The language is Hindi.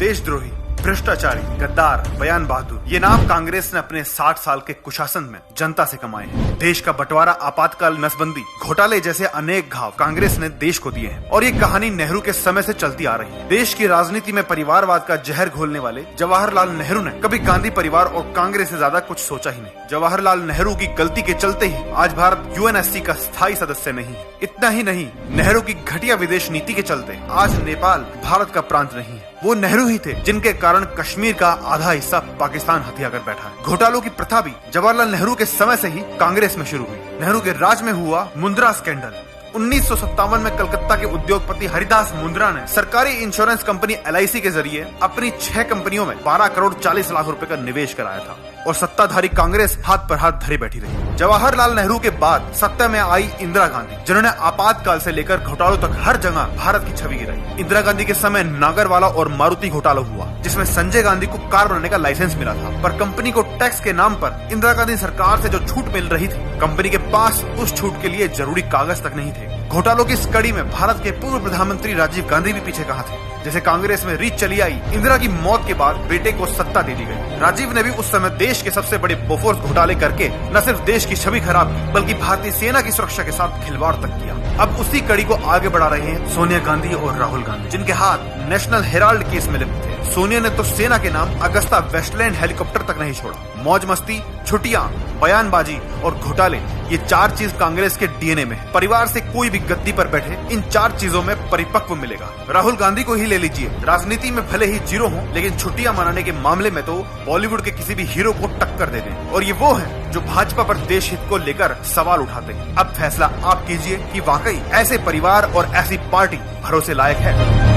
देशद्रोही, भ्रष्टाचारी, गद्दार, बयान बहादुर, ये नाम कांग्रेस ने अपने 60 साल के कुशासन में जनता से कमाए हैं। देश का बंटवारा, आपातकाल, नसबंदी, घोटाले जैसे अनेक घाव कांग्रेस ने देश को दिए हैं और ये कहानी नेहरू के समय से चलती आ रही है। देश की राजनीति में परिवारवाद का जहर घोलने वाले जवाहरलाल नेहरू ने कभी गांधी परिवार और कांग्रेस से ज्यादा कुछ सोचा ही नहीं। जवाहरलाल नेहरू की गलती के चलते ही आज भारत यूएनएससी का स्थायी सदस्य नहीं है। इतना ही नहीं, नेहरू की घटिया विदेश नीति के चलते आज नेपाल भारत का प्रांत नहीं है। वो नेहरू ही थे जिनके कारण कश्मीर का आधा हिस्सा पाकिस्तान हथिया कर बैठा है। घोटालों की प्रथा भी जवाहरलाल नेहरू के समय से ही कांग्रेस में शुरू हुई। नेहरू के राज में हुआ मुंद्रा स्कैंडल। 1957 में कलकत्ता के उद्योगपति हरिदास मुंद्रा ने सरकारी इंश्योरेंस कंपनी LIC के जरिए अपनी 6 कंपनियों में 12 करोड़ 40 लाख रुपए का निवेश कराया था और सत्ताधारी कांग्रेस हाथ पर हाथ धरे बैठी रही। जवाहरलाल नेहरू के बाद सत्ता में आई इंदिरा गांधी, जिन्होंने आपातकाल से लेकर घोटालों तक हर जगह भारत की छवि गिराई। इंदिरा गांधी के समय नागरवाला और मारुति घोटाला हुआ, जिसमें संजय गांधी को कार बनाने का लाइसेंस मिला था, पर कंपनी को टैक्स के नाम पर इंदिरा गांधी सरकार से जो छूट मिल रही थी, कंपनी के पास उस छूट के लिए जरूरी कागज तक नहीं थे। घोटालों की इस कड़ी में भारत के पूर्व प्रधानमंत्री राजीव गांधी भी पीछे कहाँ थे। जैसे कांग्रेस में रीत चली आई, इंदिरा की मौत के बाद बेटे को सत्ता दे दी गई। राजीव ने भी उस समय देश के सबसे बड़े बोफोर्स घोटाले करके न सिर्फ देश की छवि खराब की, बल्कि भारतीय सेना की सुरक्षा के साथ खिलवाड़ तक किया। अब उसी कड़ी को आगे बढ़ा रहे हैं सोनिया गांधी और राहुल गांधी, जिनके हाथ नेशनल हेराल्ड केस में लिप्त थे। सोनिया ने तो सेना के नाम अगस्ता वेस्टलैंड हेलीकॉप्टर तक नहीं छोड़ा। मौज मस्ती, छुट्टियां, बयानबाजी और घोटाले, ये 4 चीज कांग्रेस के डीएनए में है। परिवार से कोई भी गद्दी पर बैठे इन 4 चीजों में परिपक्व मिलेगा। राहुल गांधी को ही ले लीजिए, राजनीति में भले ही जीरो हो, लेकिन छुट्टियां मनाने के मामले में तो बॉलीवुड के किसी भी हीरो को टक्कर दे दें। और ये वो है जो भाजपा पर देश हित को लेकर सवाल उठाते हैं। अब फैसला आप कीजिए कि वाकई ऐसे परिवार और ऐसी पार्टी भरोसे लायक है।